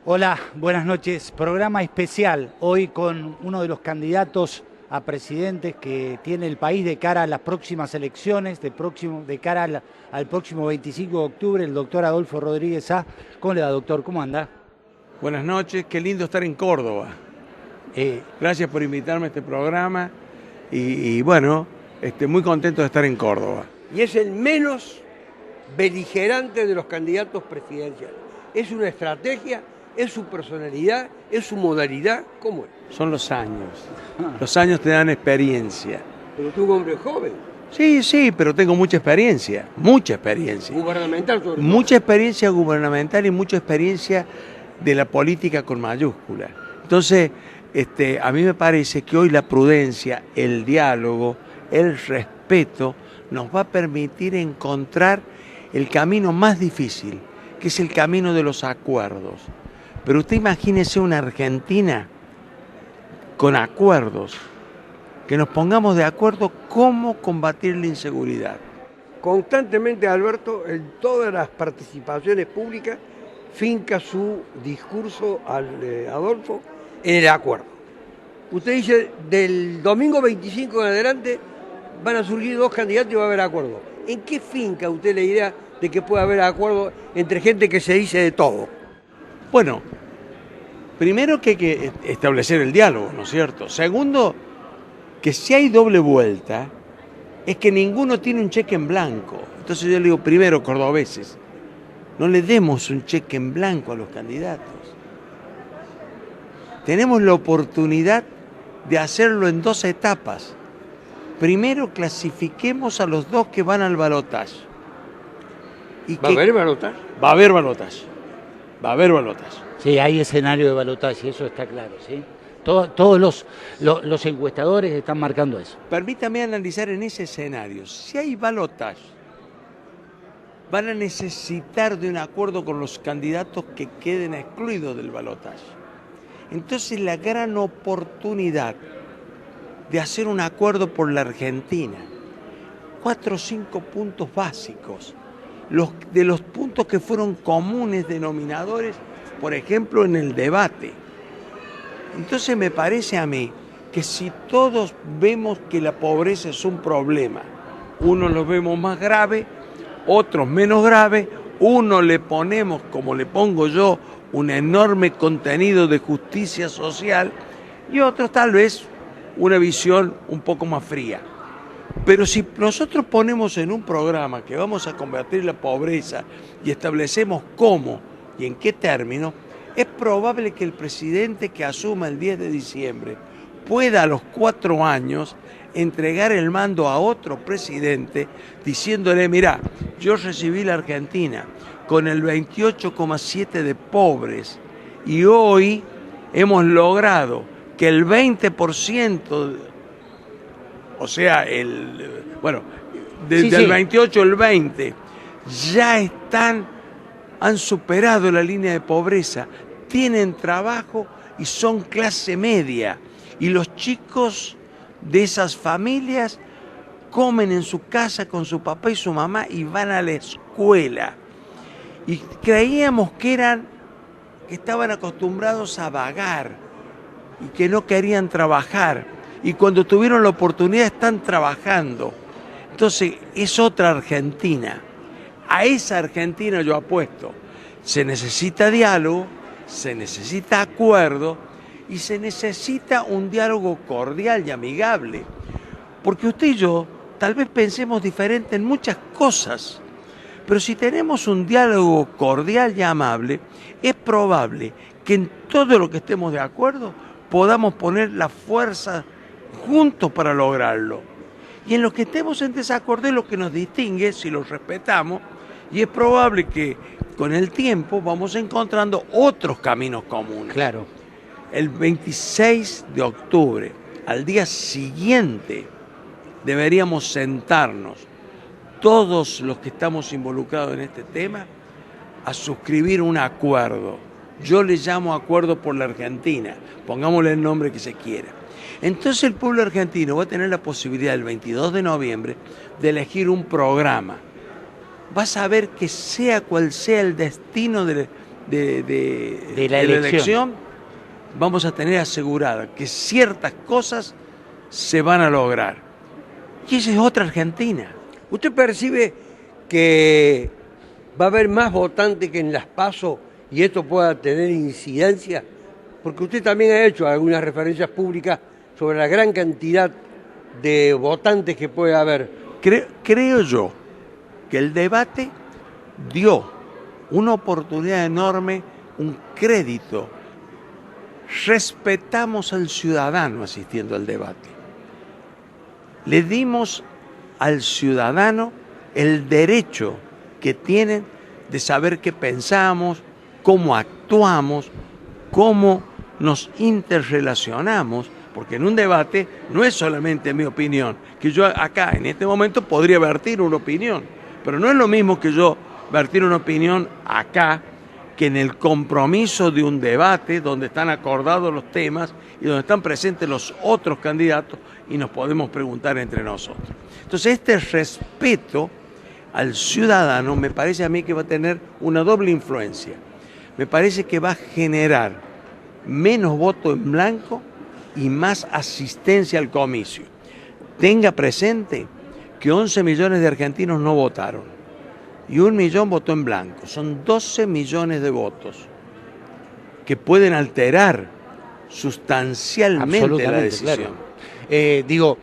Hola, buenas noches. Programa especial hoy con uno de los candidatos a presidentes que tiene el país de cara a las próximas elecciones, de cara al próximo 25 de octubre, el doctor Adolfo Rodríguez Sá. ¿Cómo le va, doctor? ¿Cómo anda? Buenas noches, qué lindo estar en Córdoba. Gracias por invitarme a este programa y bueno, muy contento de estar en Córdoba. Y es el menos beligerante de los candidatos presidenciales. Es una estrategia, es su personalidad, es su modalidad, ¿cómo es? Son los años. Los años te dan experiencia. Pero tú un hombre joven. Sí, pero tengo mucha experiencia. Gubernamental sobre todo. Mucha experiencia gubernamental y mucha experiencia de la política con mayúscula. Entonces, a mí me parece que hoy la prudencia, el diálogo, el respeto nos va a permitir encontrar el camino más difícil, que es el camino de los acuerdos. Pero usted imagínese una Argentina con acuerdos, que nos pongamos de acuerdo cómo combatir la inseguridad. Constantemente Alberto, en todas las participaciones públicas, finca su discurso al Adolfo en el acuerdo. Usted dice, del domingo 25 en adelante van a surgir dos candidatos y va a haber acuerdo. ¿En qué finca usted la idea de que pueda haber acuerdo entre gente que se dice de todo? Bueno, primero que hay que establecer el diálogo, ¿no es cierto? Segundo, que si hay doble vuelta, es que ninguno tiene un cheque en blanco. Entonces yo le digo, primero, cordobeses, no le demos un cheque en blanco a los candidatos. Tenemos la oportunidad de hacerlo en dos etapas. Primero, clasifiquemos a los dos que van al balotaje. ¿Va a haber balotaje? Va a haber balotaje. Va a haber balotaje. Sí, hay escenario de balotaje, eso está claro, ¿sí? Todos los encuestadores están marcando eso. Permítame analizar en ese escenario. Si hay balotaje, van a necesitar de un acuerdo con los candidatos que queden excluidos del balotaje. Entonces la gran oportunidad de hacer un acuerdo por la Argentina, 4 o 5 puntos básicos, de los puntos que fueron comunes denominadores, por ejemplo, en el debate. Entonces me parece a mí que si todos vemos que la pobreza es un problema, unos lo vemos más grave, otros menos grave, uno le ponemos, como le pongo yo, un enorme contenido de justicia social y otros tal vez una visión un poco más fría. Pero si nosotros ponemos en un programa que vamos a combatir la pobreza y establecemos cómo y en qué términos, es probable que el presidente que asuma el 10 de diciembre pueda a los 4 años entregar el mando a otro presidente diciéndole, mirá, yo recibí la Argentina con el 28,7 de pobres y hoy hemos logrado que el 20%, o sea, del 28 al 20, ya han superado la línea de pobreza, tienen trabajo y son clase media. Y los chicos de esas familias comen en su casa con su papá y su mamá y van a la escuela. Y creíamos que estaban acostumbrados a vagar y que no querían trabajar. Y cuando tuvieron la oportunidad están trabajando. Entonces es otra Argentina. A esa Argentina yo apuesto. Se necesita diálogo, se necesita acuerdo y se necesita un diálogo cordial y amigable. Porque usted y yo tal vez pensemos diferente en muchas cosas, pero si tenemos un diálogo cordial y amable, es probable que en todo lo que estemos de acuerdo podamos poner la fuerza juntos para lograrlo. Y en lo que estemos en desacuerdo es lo que nos distingue si los respetamos, y es probable que con el tiempo vamos encontrando otros caminos comunes. Claro. El 26 de octubre, al día siguiente, deberíamos sentarnos todos los que estamos involucrados en este tema a suscribir un acuerdo. Yo le llamo Acuerdo por la Argentina, pongámosle el nombre que se quiera. Entonces el pueblo argentino va a tener la posibilidad el 22 de noviembre de elegir un programa. Va a saber que sea cual sea el destino de la elección, vamos a tener asegurada que ciertas cosas se van a lograr. Y esa es otra Argentina. ¿Usted percibe que va a haber más votantes que en las PASO y esto pueda tener incidencia? Porque usted también ha hecho algunas referencias públicas sobre la gran cantidad de votantes que puede haber. Creo yo que el debate dio una oportunidad enorme, un crédito. Respetamos al ciudadano asistiendo al debate. Le dimos al ciudadano el derecho que tienen de saber qué pensamos, cómo actuamos, cómo nos interrelacionamos, porque en un debate no es solamente mi opinión, que yo acá en este momento podría vertir una opinión, pero no es lo mismo que yo vertir una opinión acá que en el compromiso de un debate donde están acordados los temas y donde están presentes los otros candidatos y nos podemos preguntar entre nosotros. Entonces este respeto al ciudadano me parece a mí que va a tener una doble influencia. Me parece que va a generar menos voto en blanco y más asistencia al comicio. Tenga presente que 11 millones de argentinos no votaron y 1 millón votó en blanco. Son 12 millones de votos que pueden alterar sustancialmente la decisión. Claro.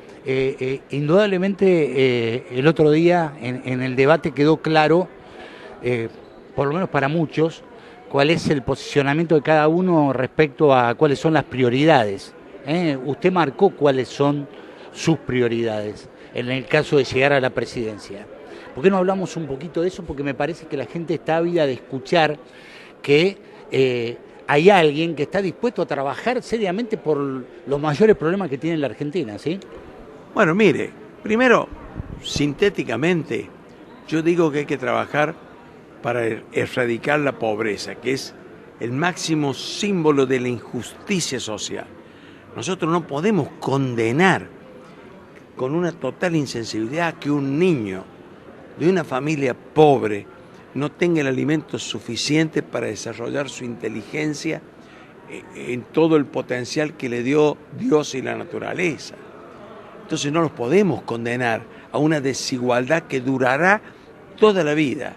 Indudablemente el otro día en el debate quedó claro, por lo menos para muchos, cuál es el posicionamiento de cada uno respecto a cuáles son las prioridades. Usted marcó cuáles son sus prioridades en el caso de llegar a la presidencia. ¿Por qué no hablamos un poquito de eso? Porque me parece que la gente está ávida de escuchar que hay alguien que está dispuesto a trabajar seriamente por los mayores problemas que tiene la Argentina, ¿sí? Bueno, mire, primero, sintéticamente, yo digo que hay que trabajar para erradicar la pobreza, que es el máximo símbolo de la injusticia social. Nosotros no podemos condenar con una total insensibilidad que un niño de una familia pobre no tenga el alimento suficiente para desarrollar su inteligencia en todo el potencial que le dio Dios y la naturaleza. Entonces no los podemos condenar a una desigualdad que durará toda la vida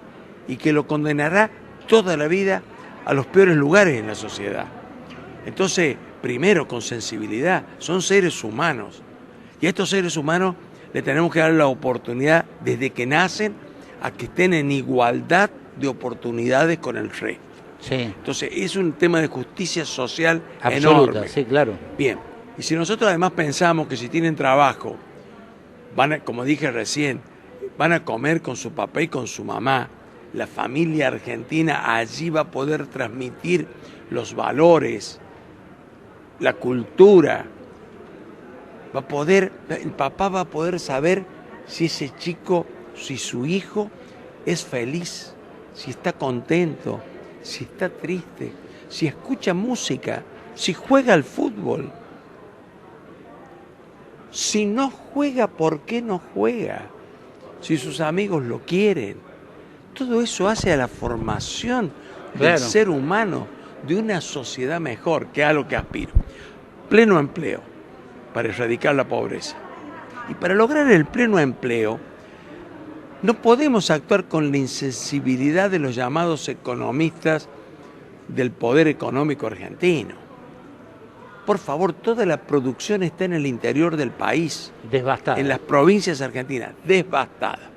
y que lo condenará toda la vida a los peores lugares en la sociedad. Entonces, primero, con sensibilidad, son seres humanos. Y a estos seres humanos le tenemos que dar la oportunidad desde que nacen a que estén en igualdad de oportunidades con el resto. Sí. Entonces, es un tema de justicia social absoluta, enorme. Sí, claro. Bien, y si nosotros además pensamos que si tienen trabajo, van a, como dije recién, van a comer con su papá y con su mamá, la familia argentina allí va a poder transmitir los valores, la cultura, el papá va a poder saber si ese chico, si su hijo es feliz, si está contento, si está triste, si escucha música, si juega al fútbol. Si no juega, ¿por qué no juega? Si sus amigos lo quieren. Todo eso hace a la formación del ser humano, de una sociedad mejor, que es a lo que aspiro. Pleno empleo, para erradicar la pobreza. Y para lograr el pleno empleo, no podemos actuar con la insensibilidad de los llamados economistas del poder económico argentino. Por favor, toda la producción está en el interior del país. Devastada. En las provincias argentinas, devastada.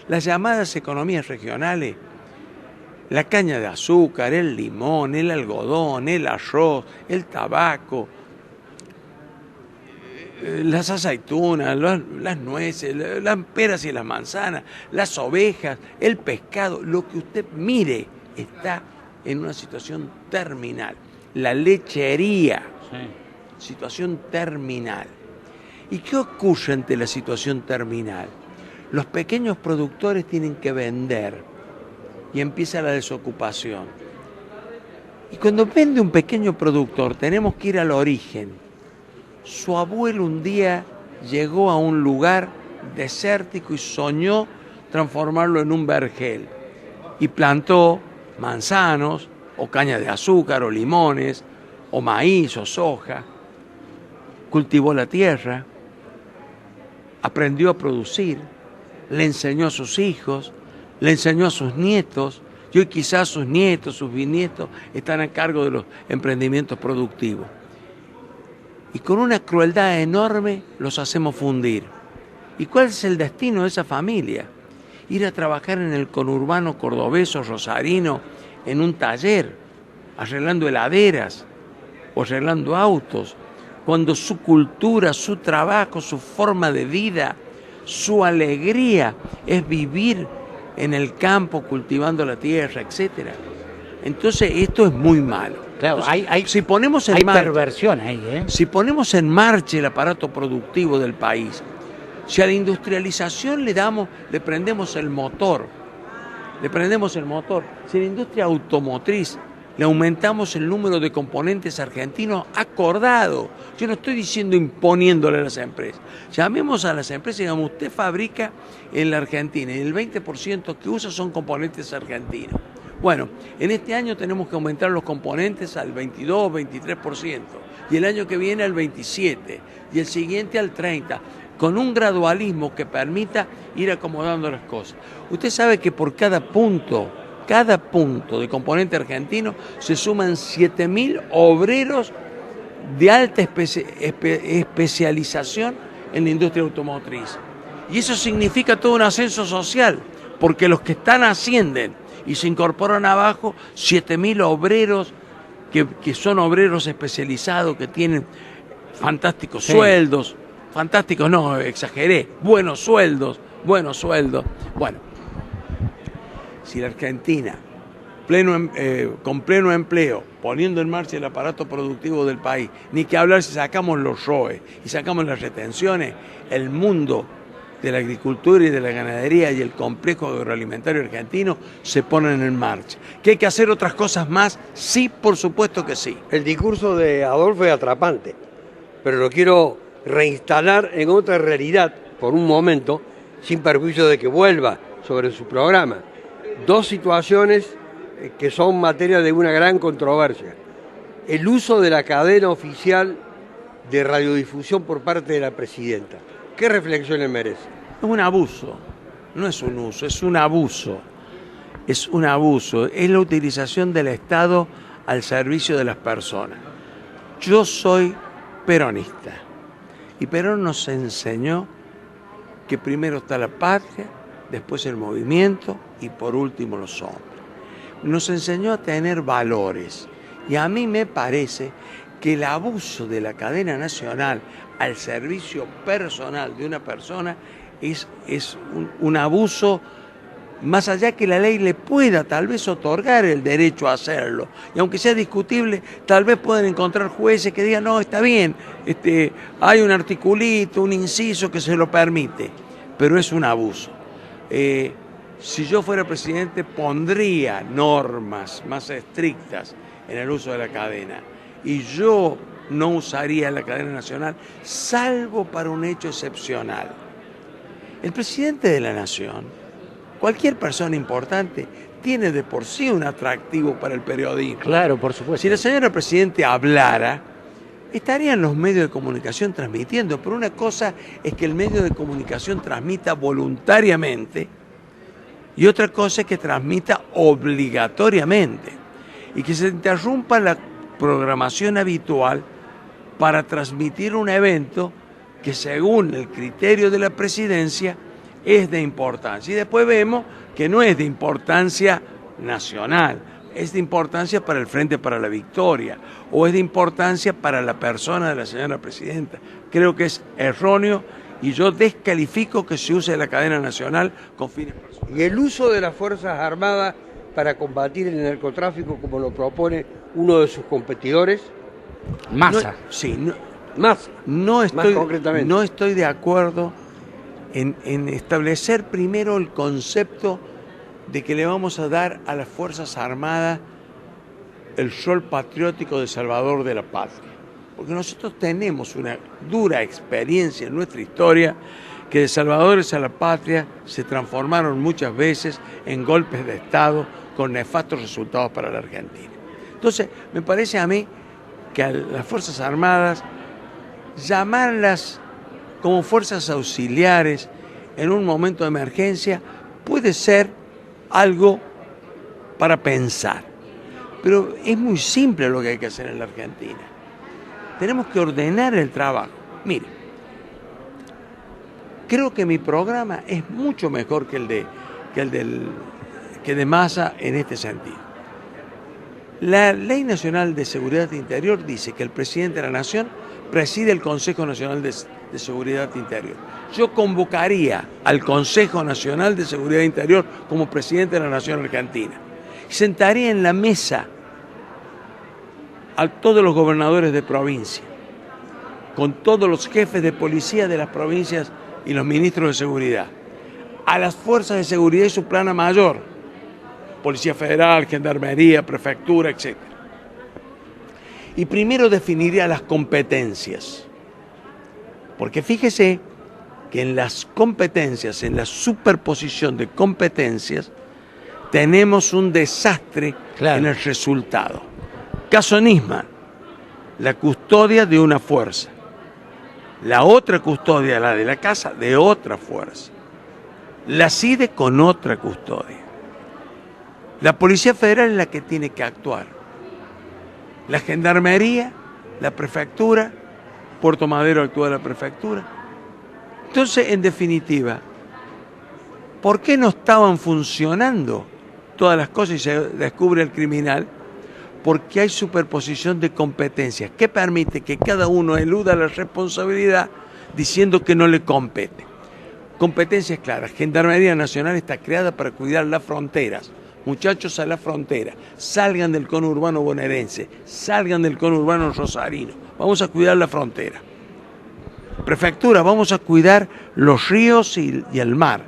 Las llamadas economías regionales, la caña de azúcar, el limón, el algodón, el arroz, el tabaco, las aceitunas, las nueces, las peras y las manzanas, las ovejas, el pescado, lo que usted mire está en una situación terminal. La lechería, situación terminal. ¿Y qué ocurre ante la situación terminal? Los pequeños productores tienen que vender y empieza la desocupación. Y cuando vende un pequeño productor tenemos que ir al origen. Su abuelo un día llegó a un lugar desértico y soñó transformarlo en un vergel y plantó manzanos o caña de azúcar o limones o maíz o soja, cultivó la tierra, aprendió a producir, le enseñó a sus hijos, le enseñó a sus nietos, y hoy quizás sus nietos, sus bisnietos están a cargo de los emprendimientos productivos. Y con una crueldad enorme los hacemos fundir. ¿Y cuál es el destino de esa familia? Ir a trabajar en el conurbano cordobés o rosarino, en un taller, arreglando heladeras o arreglando autos, cuando su cultura, su trabajo, su forma de vida, su alegría es vivir en el campo, cultivando la tierra, etc. Entonces esto es muy malo. Claro, Entonces, si ponemos en hay marcha, perversión ahí, ¿eh? si ponemos en marcha el aparato productivo del país, si a la industrialización le prendemos el motor, si a la industria automotriz le aumentamos el número de componentes argentinos acordado, yo no estoy diciendo imponiéndole a las empresas, llamemos a las empresas y digamos, usted fabrica en la Argentina y el 20% que usa son componentes argentinos. Bueno, en este año tenemos que aumentar los componentes al 22, 23%, y el año que viene al 27%, y el siguiente al 30%, con un gradualismo que permita ir acomodando las cosas. Usted sabe que por cada punto de componente argentino se suman 7.000 obreros de alta especialización en la industria automotriz. Y eso significa todo un ascenso social, porque los que están ascienden y se incorporan abajo, 7.000 obreros que son obreros especializados, que tienen fantásticos sueldos, fantásticos no, exageré, buenos sueldos. Bueno, si la Argentina, con pleno empleo, poniendo en marcha el aparato productivo del país, ni que hablar si sacamos los ROE y sacamos las retenciones, el mundo de la agricultura y de la ganadería y el complejo agroalimentario argentino se ponen en marcha. ¿Que hay que hacer otras cosas más? Sí, por supuesto que sí. El discurso de Adolfo es atrapante, pero lo quiero reinstalar en otra realidad por un momento, sin perjuicio de que vuelva sobre su programa. Dos situaciones que son materia de una gran controversia. El uso de la cadena oficial de radiodifusión por parte de la presidenta. ¿Qué reflexiones merece? Es un abuso, no es un uso, es un abuso. Es un abuso, es la utilización del Estado al servicio de las personas. Yo soy peronista y Perón nos enseñó que primero está la patria, después el movimiento y por último los hombres. Nos enseñó a tener valores y a mí me parece que el abuso de la cadena nacional al servicio personal de una persona es un abuso, más allá que la ley le pueda tal vez otorgar el derecho a hacerlo. Y aunque sea discutible, tal vez puedan encontrar jueces que digan, no, está bien, hay un articulito, un inciso que se lo permite, pero es un abuso. Si yo fuera presidente, pondría normas más estrictas en el uso de la cadena. Y yo no usaría la cadena nacional, salvo para un hecho excepcional. El presidente de la nación, cualquier persona importante, tiene de por sí un atractivo para el periodismo. Claro, por supuesto. Si la señora presidente hablara, estarían los medios de comunicación transmitiendo, pero una cosa es que el medio de comunicación transmita voluntariamente y otra cosa es que transmita obligatoriamente y que se interrumpa la programación habitual para transmitir un evento que según el criterio de la presidencia es de importancia. Y después vemos que no es de importancia nacional, es de importancia para el Frente para la Victoria o es de importancia para la persona de la señora presidenta. Creo que es erróneo y yo descalifico que se use la cadena nacional con fines personales. Y el uso de las Fuerzas Armadas para combatir el narcotráfico, como lo propone uno de sus competidores. Massa. No estoy de acuerdo en establecer primero el concepto de que le vamos a dar a las Fuerzas Armadas el rol patriótico de salvador de la patria. Porque nosotros tenemos una dura experiencia en nuestra historia que de salvadores a la patria se transformaron muchas veces en golpes de Estado con nefastos resultados para la Argentina. Entonces, me parece a mí que a las Fuerzas Armadas, llamarlas como fuerzas auxiliares en un momento de emergencia puede ser algo para pensar. Pero es muy simple lo que hay que hacer en la Argentina. Tenemos que ordenar el trabajo. Mire, creo que mi programa es mucho mejor que el de Massa en este sentido. La Ley Nacional de Seguridad Interior dice que el presidente de la Nación preside el Consejo Nacional de Seguridad Interior. Yo convocaría al Consejo Nacional de Seguridad Interior como presidente de la Nación Argentina. Sentaría en la mesa a todos los gobernadores de provincia, con todos los jefes de policía de las provincias y los ministros de seguridad, a las fuerzas de seguridad y su plana mayor, Policía Federal, Gendarmería, Prefectura, etc. Y primero definiría las competencias, porque fíjese que en las competencias, en la superposición de competencias, tenemos un desastre en el resultado. Caso Nisman, la custodia de una fuerza, la otra custodia, la de la casa, de otra fuerza, la CIDE con otra custodia. La Policía Federal es la que tiene que actuar, la Gendarmería, la Prefectura, Puerto Madero actúa la Prefectura. Entonces, en definitiva, ¿por qué no estaban funcionando todas las cosas y se descubre el criminal? Porque hay superposición de competencias que permite que cada uno eluda la responsabilidad diciendo que no le compete. Competencias claras. Gendarmería Nacional está creada para cuidar las fronteras. Muchachos a la frontera, salgan del conurbano bonaerense, salgan del conurbano rosarino. Vamos a cuidar la frontera. Prefectura, vamos a cuidar los ríos y el mar.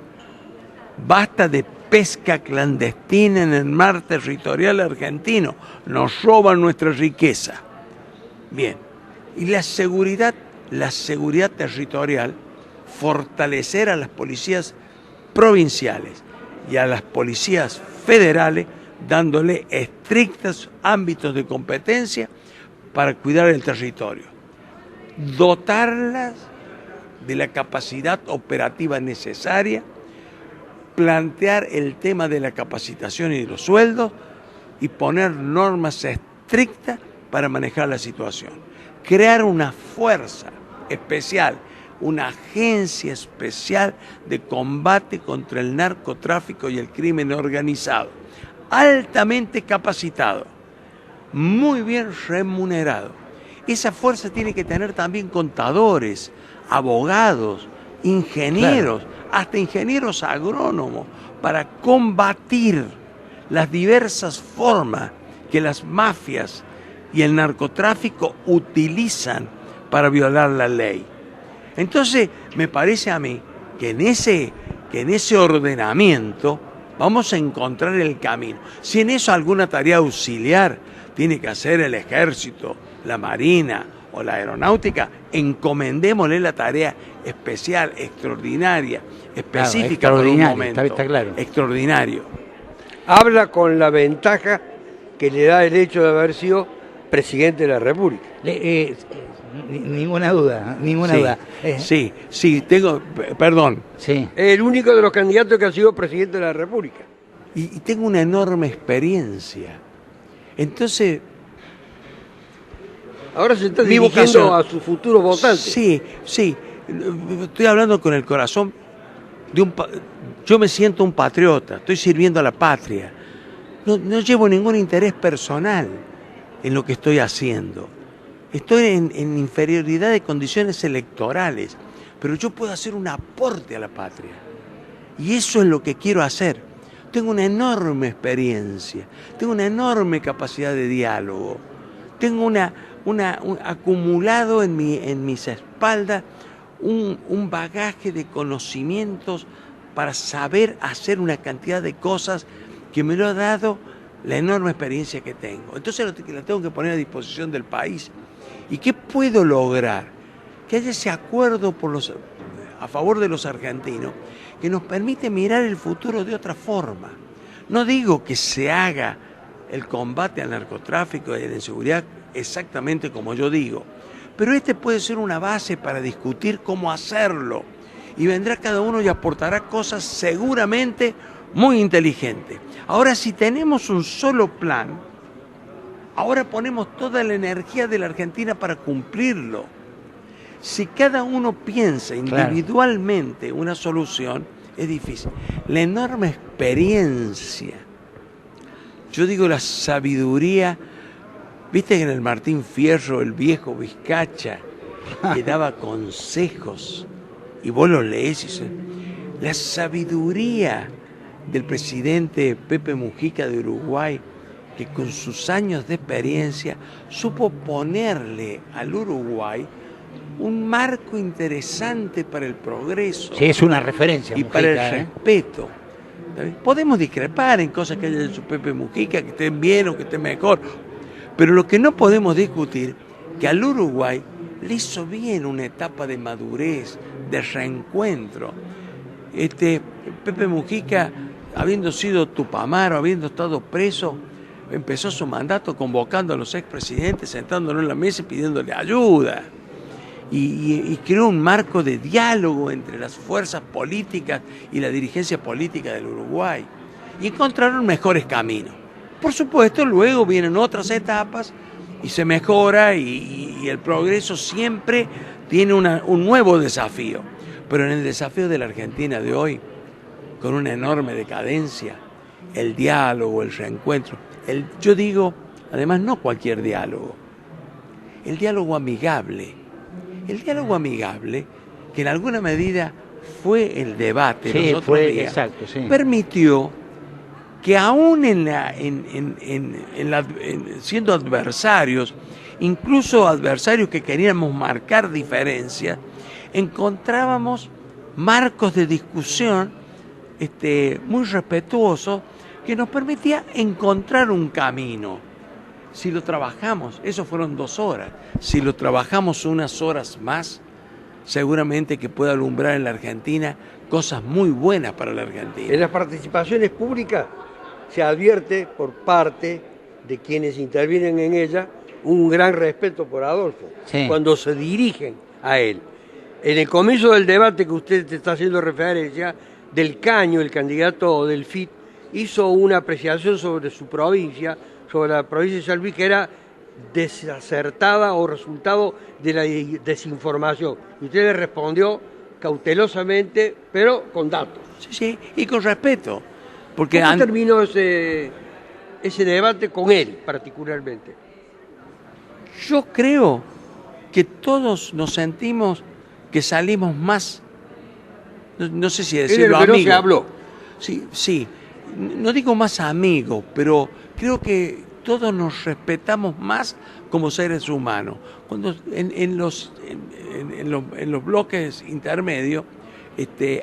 Basta de pesca clandestina en el mar territorial argentino. Nos roban nuestra riqueza. Bien. Y la seguridad territorial, fortalecer a las policías provinciales y a las policías federales, dándole estrictos ámbitos de competencia para cuidar el territorio. Dotarlas de la capacidad operativa necesaria, plantear el tema de la capacitación y de los sueldos y poner normas estrictas para manejar la situación. Crear una fuerza especial, una agencia especial de combate contra el narcotráfico y el crimen organizado, altamente capacitado, muy bien remunerado. Esa fuerza tiene que tener también contadores, abogados, ingenieros, hasta ingenieros agrónomos, para combatir las diversas formas que las mafias y el narcotráfico utilizan para violar la ley. Entonces, me parece a mí que en ese ordenamiento vamos a encontrar el camino. Si en eso alguna tarea auxiliar tiene que hacer el Ejército, la Marina o la Aeronáutica, encomendémosle la tarea especial, extraordinaria, específica por un momento. Está claro. Extraordinario. Habla con la ventaja que le da el hecho de haber sido presidente de la República. Ninguna duda. Sí, tengo, perdón. Sí. El único de los candidatos que ha sido presidente de la República. Y tengo una enorme experiencia. Entonces, ahora se está dirigiendo a sus futuros votantes. Sí. Estoy hablando con el corazón yo me siento un patriota, estoy sirviendo a la patria. No llevo ningún interés personal en lo que estoy haciendo. Estoy en inferioridad de condiciones electorales, pero yo puedo hacer un aporte a la patria. Y eso es lo que quiero hacer. Tengo una enorme experiencia, tengo una enorme capacidad de diálogo, tengo un acumulado en mis espaldas un bagaje de conocimientos para saber hacer una cantidad de cosas que me lo ha dado la enorme experiencia que tengo. Entonces la tengo que poner a disposición del país. ¿Y qué puedo lograr? Que haya ese acuerdo a favor de los argentinos que nos permite mirar el futuro de otra forma. No digo que se haga el combate al narcotráfico y a la inseguridad exactamente como yo digo, pero este puede ser una base para discutir cómo hacerlo. Y vendrá cada uno y aportará cosas seguramente muy inteligentes. Ahora, si tenemos un solo plan, ahora ponemos toda la energía de la Argentina para cumplirlo. Si cada uno piensa individualmente una solución, es difícil. La enorme experiencia, yo digo la sabiduría, viste que en el Martín Fierro, el viejo Vizcacha, que daba consejos, y vos los leés y dices, la sabiduría del presidente Pepe Mujica de Uruguay, que con sus años de experiencia supo ponerle al Uruguay un marco interesante para el progreso. Sí, es una referencia. Y Mujica, para el respeto. Podemos discrepar en cosas que haya hecho Pepe Mujica, que estén bien o que estén mejor, pero lo que no podemos discutir, que al Uruguay le hizo bien una etapa de madurez, de reencuentro. Pepe Mujica, habiendo sido tupamaro, habiendo estado preso, empezó su mandato convocando a los expresidentes, sentándolos en la mesa y pidiéndole ayuda. Y creó un marco de diálogo entre las fuerzas políticas y la dirigencia política del Uruguay. Y encontraron mejores caminos. Por supuesto, luego vienen otras etapas y se mejora y el progreso siempre tiene un nuevo desafío. Pero en el desafío de la Argentina de hoy, con una enorme decadencia, el diálogo, el reencuentro, yo digo, además no cualquier diálogo, el diálogo amigable. El diálogo amigable, que en alguna medida fue el debate los otros días, exacto, sí, permitió que aún siendo adversarios, incluso adversarios que queríamos marcar diferencias, encontrábamos marcos de discusión muy respetuosos que nos permitía encontrar un camino. Si lo trabajamos, eso fueron 2 horas, si lo trabajamos unas horas más, seguramente que puede alumbrar en la Argentina cosas muy buenas para la Argentina. En las participaciones públicas se advierte por parte de quienes intervienen en ella un gran respeto por Adolfo, sí, cuando se dirigen a él. En el comienzo del debate que usted te está haciendo referencia, Del Caño, el candidato del FIT, hizo una apreciación sobre su provincia, sobre la provincia de San Luis, que era desacertada o resultado de la desinformación. Y usted le respondió cautelosamente, pero con datos. Sí, sí, y con respeto. Porque ¿Cómo terminó ese debate con él particularmente? Yo creo que todos nos sentimos que salimos más, no sé si decirlo amigos. No se habló. Sí, sí, no digo más amigos, pero creo que todos nos respetamos más como seres humanos. Cuando en los bloques intermedios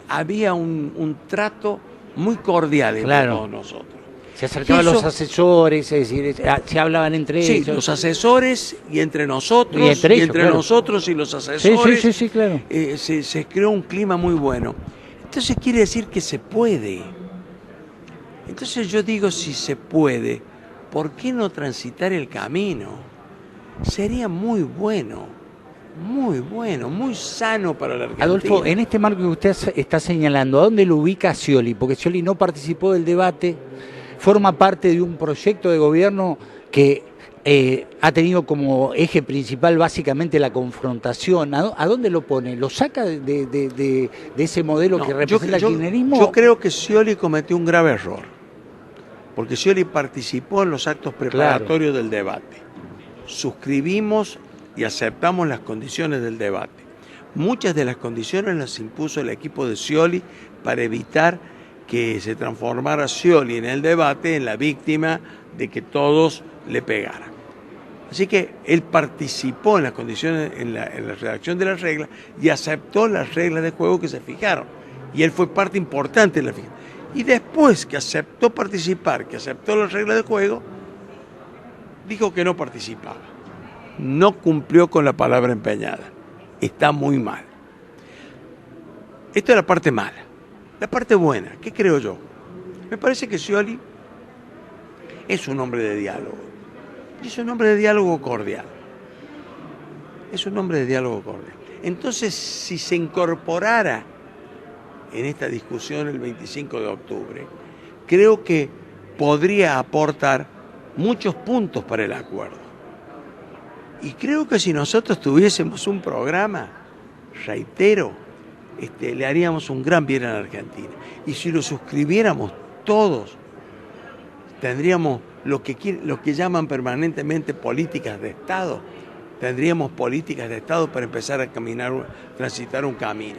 había un trato muy cordial entre todos nosotros. Se acercaban los asesores, es decir, se hablaban entre ellos. Sí, los asesores y entre nosotros, y entre nosotros y los asesores. Sí, claro. Se creó un clima muy bueno. Entonces quiere decir que se puede. Entonces yo digo, si se puede, ¿por qué no transitar el camino? Sería muy bueno, muy sano para la Argentina. Adolfo, en este marco que usted está señalando, ¿a dónde lo ubica Scioli? Porque Scioli no participó del debate, forma parte de un proyecto de gobierno que ha tenido como eje principal básicamente la confrontación. ¿A dónde lo pone? ¿Lo saca de ese modelo que representa el kirchnerismo? Yo creo que Scioli cometió un grave error, porque Scioli participó en los actos preparatorios del debate. Suscribimos y aceptamos las condiciones del debate. Muchas de las condiciones las impuso el equipo de Scioli para evitar que se transformara Scioli en el debate en la víctima de que todos le pegaran. Así que él participó en las condiciones, en la redacción de las reglas y aceptó las reglas de juego que se fijaron. Y él fue parte importante de la fijación. Y después que aceptó participar, que aceptó las reglas de juego, dijo que no participaba. No cumplió con la palabra empeñada. Está muy mal. Esto es la parte mala. La parte buena, ¿qué creo yo? Me parece que Scioli es un hombre de diálogo. Y es un hombre de diálogo cordial. Es un hombre de diálogo cordial. Entonces, si se incorporara en esta discusión el 25 de octubre, creo que podría aportar muchos puntos para el acuerdo. Y creo que si nosotros tuviésemos un programa, reitero, le haríamos un gran bien a la Argentina. Y si lo suscribiéramos todos, tendríamos lo que llaman permanentemente políticas de Estado. Tendríamos políticas de Estado para empezar a transitar un camino.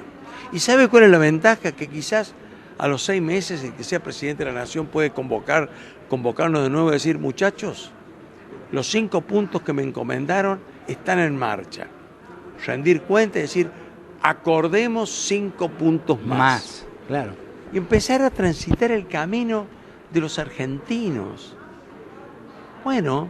¿Y sabe cuál es la ventaja? Que quizás a los 6 meses el que sea presidente de la Nación puede convocarnos de nuevo y decir, muchachos, los 5 puntos que me encomendaron están en marcha. Rendir cuenta y decir, acordemos 5 puntos más. Claro. Y empezar a transitar el camino de los argentinos. Bueno,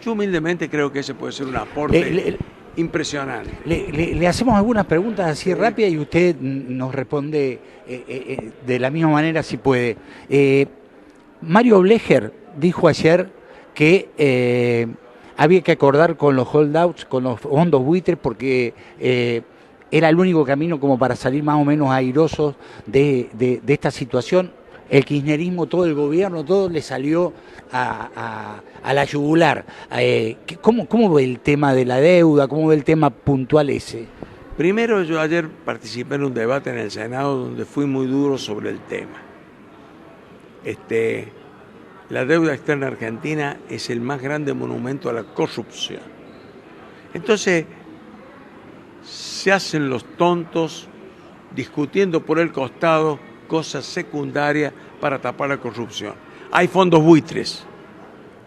yo humildemente creo que ese puede ser un aporte impresionante. Le hacemos algunas preguntas así rápidas y usted nos responde de la misma manera si puede. Mario Blecher dijo ayer que había que acordar con los holdouts, con los fondos buitres, porque era el único camino como para salir más o menos airosos de esta situación. El kirchnerismo, todo el gobierno, todo le salió a la yugular. ¿Cómo ve el tema de la deuda? ¿Cómo ve el tema puntual ese? Primero, yo ayer participé en un debate en el Senado donde fui muy duro sobre el tema. La deuda externa argentina es el más grande monumento a la corrupción. Entonces, se hacen los tontos discutiendo por el costado cosas secundarias para tapar la corrupción. Hay fondos buitres,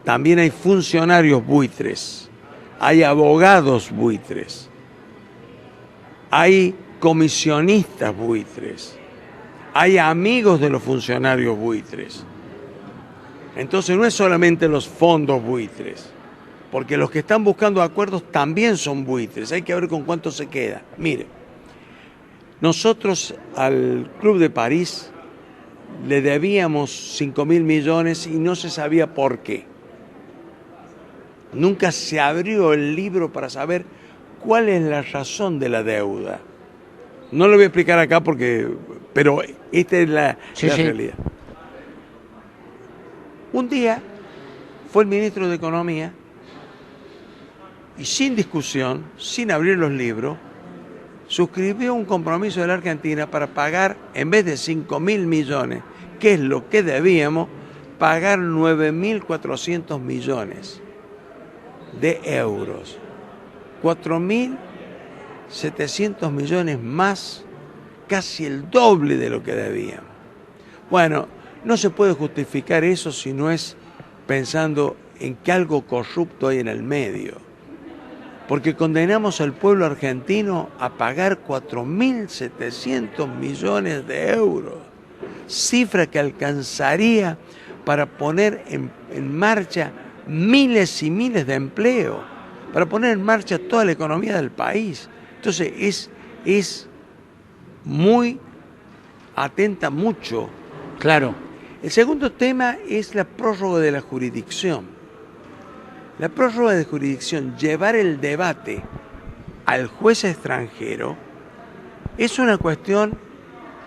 también hay funcionarios buitres, hay abogados buitres, hay comisionistas buitres, hay amigos de los funcionarios buitres. Entonces no es solamente los fondos buitres, porque los que están buscando acuerdos también son buitres, hay que ver con cuánto se queda. Mire, nosotros al Club de París le debíamos 5.000 millones y no se sabía por qué. Nunca se abrió el libro para saber cuál es la razón de la deuda. No lo voy a explicar acá pero esta es la realidad. Un día fue el ministro de Economía y sin discusión, sin abrir los libros, suscribió un compromiso de la Argentina para pagar, en vez de 5.000 millones, que es lo que debíamos, pagar 9.400 millones de euros. 4.700 millones más, casi el doble de lo que debíamos. Bueno, no se puede justificar eso si no es pensando en que algo corrupto hay en el medio. Porque condenamos al pueblo argentino a pagar 4.700 millones de euros, cifra que alcanzaría para poner en marcha miles y miles de empleos, para poner en marcha toda la economía del país. Entonces es muy atenta mucho. Claro. El segundo tema es la prórroga de la jurisdicción. La prórroga de jurisdicción, llevar el debate al juez extranjero, es una cuestión,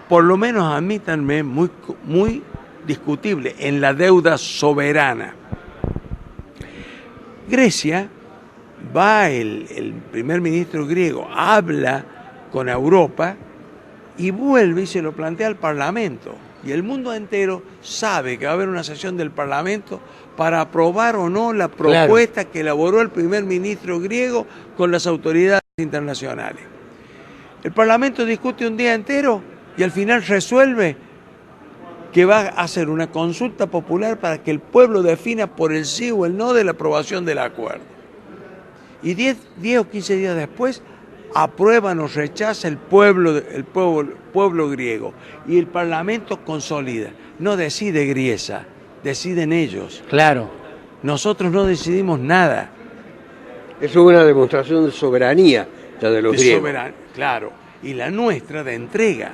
por lo menos a mí también, muy discutible en la deuda soberana. Grecia, va el primer ministro griego, habla con Europa y vuelve y se lo plantea al Parlamento. Y el mundo entero sabe que va a haber una sesión del Parlamento para aprobar o no la propuesta que elaboró el primer ministro griego con las autoridades internacionales. El Parlamento discute un día entero y al final resuelve que va a hacer una consulta popular para que el pueblo defina por el sí o el no de la aprobación del acuerdo. Y 10 o 15 días después aprueban o rechaza el pueblo griego. Y el Parlamento consolida. No decide Griesa, deciden ellos. Claro. Nosotros no decidimos nada. Eso es una demostración de soberanía, la de los griegos. Claro. Y la nuestra de entrega,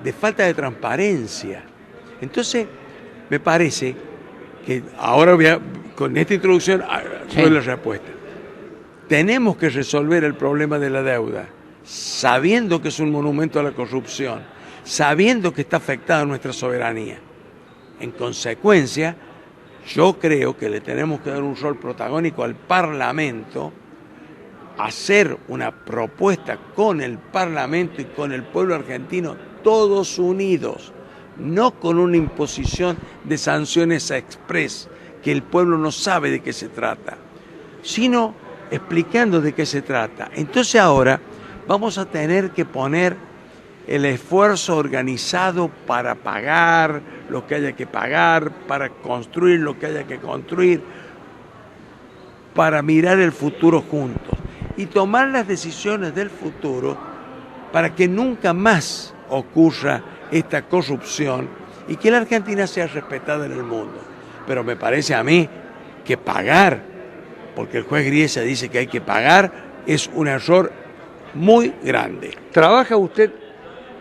de falta de transparencia. Entonces, me parece que ahora con esta introducción doy la respuesta. Tenemos que resolver el problema de la deuda, sabiendo que es un monumento a la corrupción, sabiendo que está afectada nuestra soberanía. En consecuencia, yo creo que le tenemos que dar un rol protagónico al Parlamento, hacer una propuesta con el Parlamento y con el pueblo argentino, todos unidos, no con una imposición de sanciones express, que el pueblo no sabe de qué se trata, sino explicando de qué se trata. Entonces ahora vamos a tener que poner el esfuerzo organizado para pagar lo que haya que pagar, para construir lo que haya que construir, para mirar el futuro juntos y tomar las decisiones del futuro para que nunca más ocurra esta corrupción y que la Argentina sea respetada en el mundo. Pero me parece a mí que pagar, porque el juez Griesa dice que hay que pagar, es un error muy grande. ¿Trabaja usted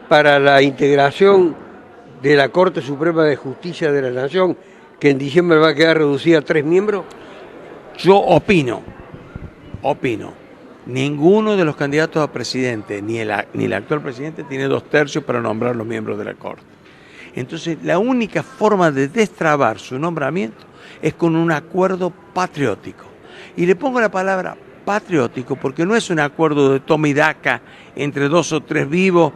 para la integración de la Corte Suprema de Justicia de la Nación, que en diciembre va a quedar reducida a 3 miembros? Yo opino, ninguno de los candidatos a presidente, ni el actual presidente, tiene 2/3 para nombrar los miembros de la Corte. Entonces, la única forma de destrabar su nombramiento es con un acuerdo patriótico. Y le pongo la palabra patriótico porque no es un acuerdo de toma y daca entre 2 o 3 vivos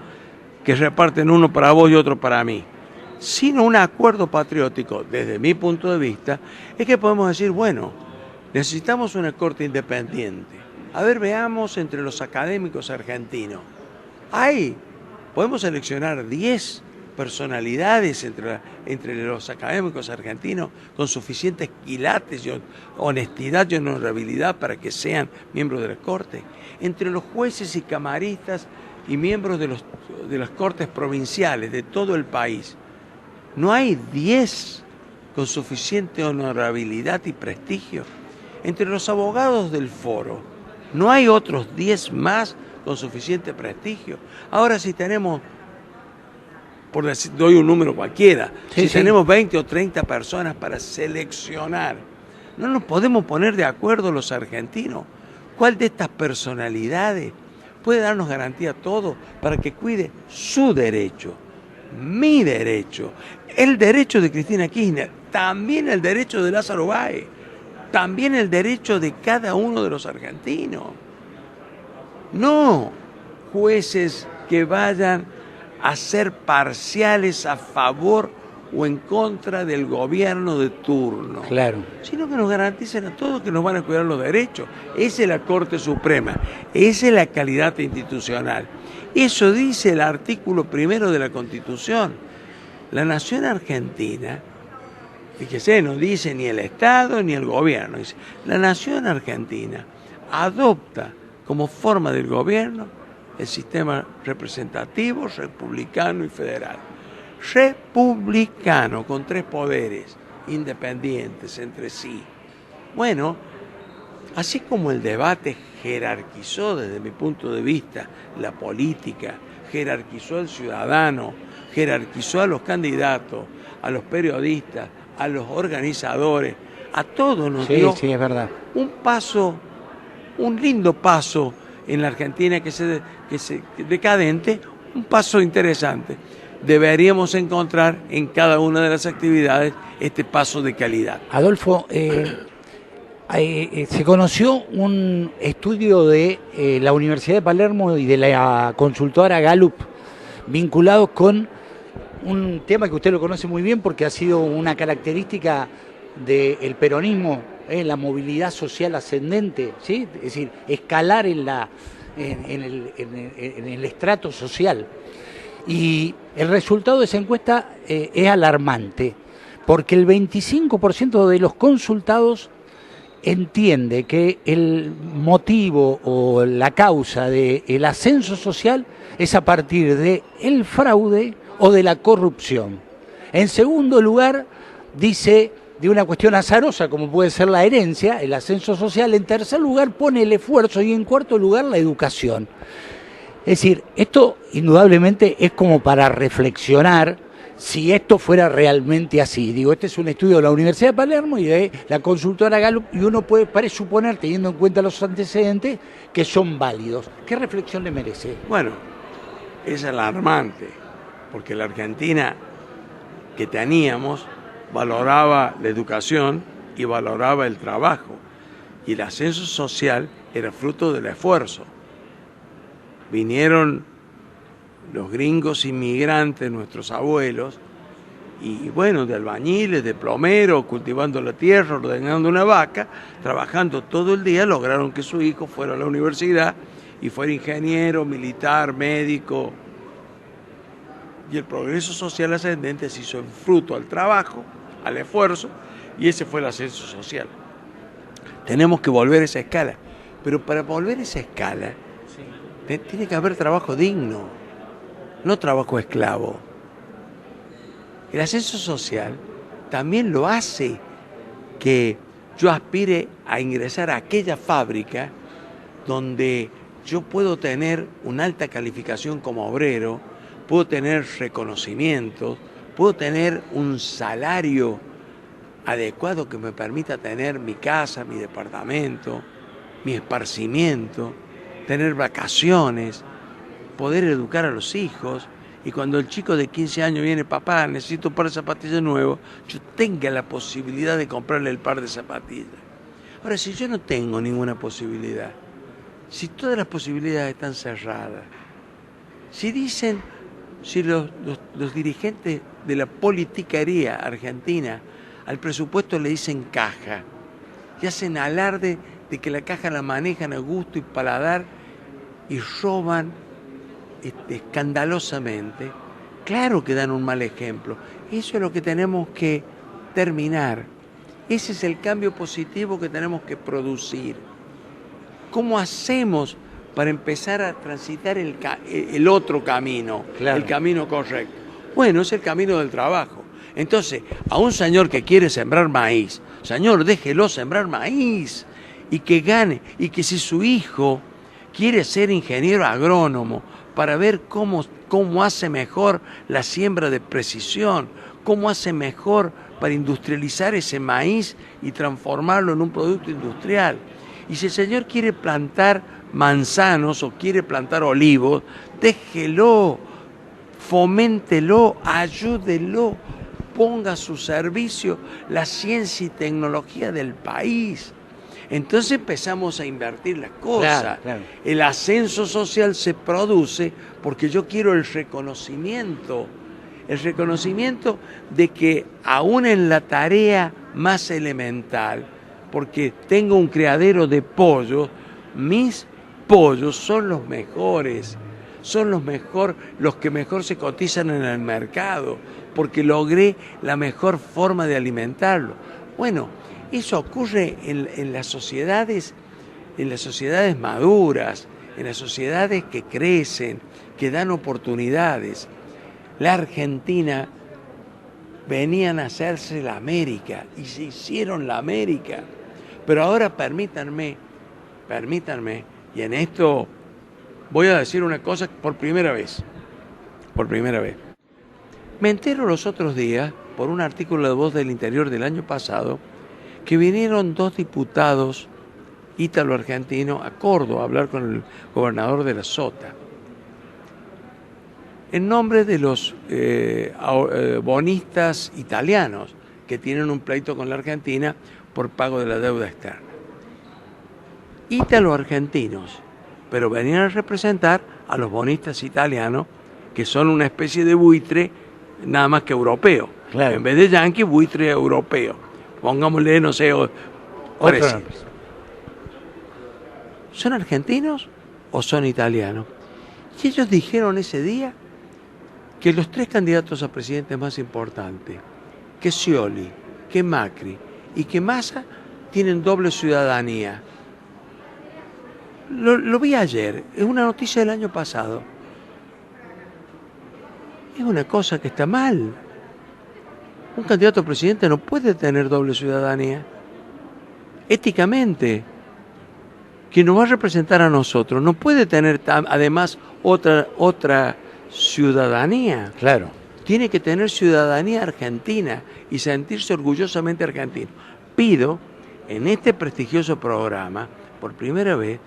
que reparten uno para vos y otro para mí, sino un acuerdo patriótico, desde mi punto de vista, es que podemos decir, bueno, necesitamos una corte independiente. A ver, veamos entre los académicos argentinos. Podemos seleccionar 10 personalidades entre los académicos argentinos con suficientes quilates, honestidad y honorabilidad para que sean miembros de la Corte. Entre los jueces y camaristas y miembros de las Cortes provinciales de todo el país, ¿no hay 10 con suficiente honorabilidad y prestigio? Entre los abogados del foro, ¿no hay otros 10 más con suficiente prestigio? Ahora, si tenemos, por decir, doy un número cualquiera, tenemos 20 o 30 personas para seleccionar, ¿no nos podemos poner de acuerdo los argentinos? ¿Cuál de estas personalidades puede darnos garantía a todos para que cuide su derecho, mi derecho, el derecho de Cristina Kirchner, también el derecho de Lázaro Báez, también el derecho de cada uno de los argentinos? No jueces que vayan a ser parciales a favor o en contra del gobierno de turno. Claro. Sino que nos garanticen a todos que nos van a cuidar los derechos. Esa es la Corte Suprema, esa es la calidad institucional. Eso dice el artículo 1 de la Constitución. La nación argentina, fíjese, no dice ni el Estado ni el gobierno, dice, la nación argentina adopta como forma del gobierno el sistema representativo, republicano y federal. Republicano, con 3 poderes independientes entre sí. Bueno, así como el debate jerarquizó desde mi punto de vista la política, jerarquizó al ciudadano, jerarquizó a los candidatos, a los periodistas, a los organizadores, a todos nos dio es verdad. un lindo paso en la Argentina que se decadente, un paso interesante. Deberíamos encontrar en cada una de las actividades este paso de calidad. Adolfo, se conoció un estudio de la Universidad de Palermo y de la consultora Gallup vinculados con un tema que usted lo conoce muy bien porque ha sido una característica del peronismo, la movilidad social ascendente, ¿sí? Es decir, escalar en el estrato social. Y el resultado de esa encuesta es alarmante, porque el 25% de los consultados entiende que el motivo o la causa del ascenso social es a partir del fraude o de la corrupción. En segundo lugar, dice de una cuestión azarosa como puede ser la herencia, el ascenso social. En tercer lugar pone el esfuerzo y en cuarto lugar la educación. Es decir, esto indudablemente es como para reflexionar si esto fuera realmente así. Digo, este es un estudio de la Universidad de Palermo y de la consultora Gallup, y uno puede presuponer, teniendo en cuenta los antecedentes, que son válidos. ¿Qué reflexión le merece? Bueno, es alarmante, porque la Argentina que teníamos valoraba la educación y valoraba el trabajo, y el ascenso social era fruto del esfuerzo. Vinieron los gringos inmigrantes, nuestros abuelos, y bueno, de albañiles, de plomeros, cultivando la tierra, ordenando una vaca, trabajando todo el día, lograron que su hijo fuera a la universidad y fuera ingeniero, militar, médico. Y el progreso social ascendente se hizo en fruto al trabajo, al esfuerzo, y ese fue el ascenso social. Tenemos que volver a esa escala, pero para volver a esa escala tiene que haber trabajo digno, no trabajo esclavo. El ascenso social también lo hace que yo aspire a ingresar a aquella fábrica donde yo puedo tener una alta calificación como obrero, puedo tener reconocimientos, puedo tener un salario adecuado que me permita tener mi casa, mi departamento, mi esparcimiento, tener vacaciones, poder educar a los hijos, y cuando el chico de 15 años viene, papá, necesito un par de zapatillas nuevos, yo tenga la posibilidad de comprarle el par de zapatillas. Ahora, si yo no tengo ninguna posibilidad, si todas las posibilidades están cerradas, si los dirigentes de la politiquería argentina al presupuesto le dicen caja y hacen alarde de que la caja la manejan a gusto y paladar y roban escandalosamente, claro que dan un mal ejemplo. Eso es lo que tenemos que terminar. Ese es el cambio positivo que tenemos que producir. ¿Cómo hacemos para empezar a transitar el otro camino, claro, el camino correcto? Bueno, es el camino del trabajo. Entonces, a un señor que quiere sembrar maíz, señor, déjelo sembrar maíz y que gane, y que si su hijo quiere ser ingeniero agrónomo para ver cómo hace mejor la siembra de precisión, cómo hace mejor para industrializar ese maíz y transformarlo en un producto industrial. Y si el señor quiere plantar manzanos o quiere plantar olivos, déjelo, foméntelo, ayúdelo, ponga a su servicio la ciencia y tecnología del país. Entonces empezamos a invertir las cosas. Claro, claro. El ascenso social se produce porque yo quiero el reconocimiento de que aún en la tarea más elemental, porque tengo un criadero de pollos, mis pollos son los mejores, los que mejor se cotizan en el mercado, porque logré la mejor forma de alimentarlo. Bueno, eso ocurre en las sociedades maduras, en las sociedades que crecen, que dan oportunidades. La Argentina venían a hacerse la América y se hicieron la América. Pero ahora permítanme, y en esto voy a decir una cosa por primera vez. Me entero los otros días, por un artículo de Voz del Interior del año pasado, que vinieron 2 diputados ítalo-argentinos a Córdoba a hablar con el gobernador de la Sota, en nombre de los bonistas italianos que tienen un pleito con la Argentina por pago de la deuda externa. Ítalo-argentinos, pero venían a representar a los bonistas italianos, que son una especie de buitre nada más que europeo. Claro. En vez de yanqui, buitre europeo. Pongámosle, no sé, ¿son argentinos o son italianos? Y ellos dijeron ese día que los tres candidatos a presidente más importantes, que Scioli, que Macri y que Massa, tienen doble ciudadanía. Lo vi ayer, es una noticia del año pasado. Es una cosa que está mal. Un candidato a presidente no puede tener doble ciudadanía. Éticamente, quien nos va a representar a nosotros no puede tener además otra ciudadanía. Claro. Tiene que tener ciudadanía argentina y sentirse orgullosamente argentino. Pido en este prestigioso programa, por primera vez,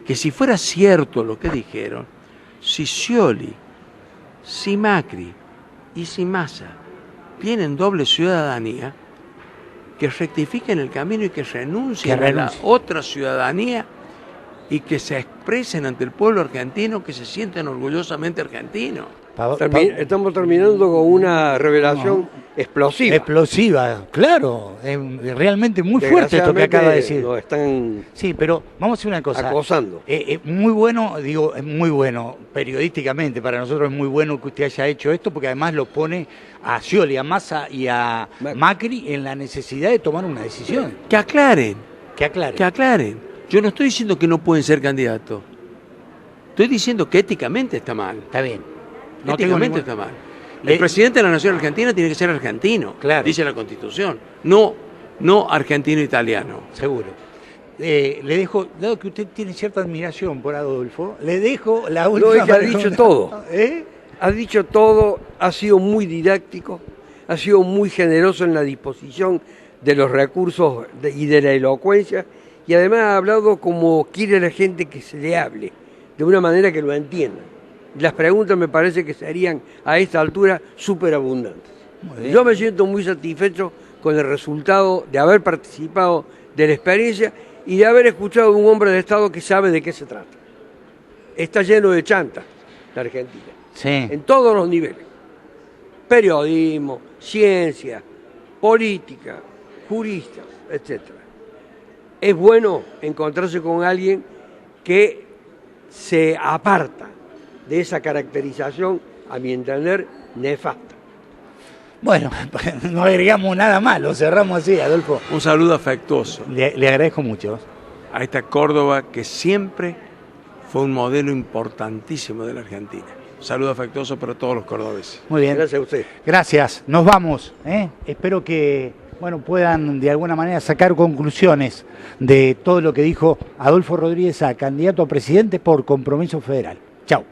que si fuera cierto lo que dijeron, si Scioli, si Macri y si Massa tienen doble ciudadanía, que rectifiquen el camino y que renuncien a la otra ciudadanía y que se expresen ante el pueblo argentino, que se sienten orgullosamente argentinos. Estamos terminando con una revelación explosiva. Explosiva, claro. Es realmente muy fuerte esto que acaba de decir. Nos están sí, pero vamos a decir una cosa. acosando. Muy bueno, digo, es muy bueno, periodísticamente, para nosotros es muy bueno que usted haya hecho esto, porque además lo pone a Scioli, a Massa y a Macri en la necesidad de tomar una decisión. Que aclaren. Que aclaren. Que aclaren. Yo no estoy diciendo que no pueden ser candidatos. Estoy diciendo que éticamente está mal. Está bien. No éticamente está mal. El presidente de la Nación Argentina tiene que ser argentino, claro, dice la Constitución, no argentino-italiano. Seguro. Le dejo, dado que usted tiene cierta admiración por Adolfo, le dejo la última pregunta. Ha dicho todo. ¿Eh? Ha dicho todo, ha sido muy didáctico, ha sido muy generoso en la disposición de los recursos y de la elocuencia, y además ha hablado como quiere la gente que se le hable, de una manera que lo entienda. Las preguntas me parece que serían a esta altura súper abundantes. Yo me siento muy satisfecho con el resultado de haber participado de la experiencia y de haber escuchado a un hombre de Estado que sabe de qué se trata. Está lleno de chantas la Argentina, sí, en todos los niveles. Periodismo, ciencia, política, juristas, etc. Es bueno encontrarse con alguien que se aparta de esa caracterización, a mi entender, nefasta. Bueno, no agregamos nada más, lo cerramos así, Adolfo. Un saludo afectuoso. Le agradezco mucho. A esta Córdoba que siempre fue un modelo importantísimo de la Argentina. Un saludo afectuoso para todos los cordobeses. Muy bien. Gracias a usted. Gracias, nos vamos. Espero que puedan de alguna manera sacar conclusiones de todo lo que dijo Adolfo Rodríguez Sá, candidato a presidente por Compromiso Federal. Chau.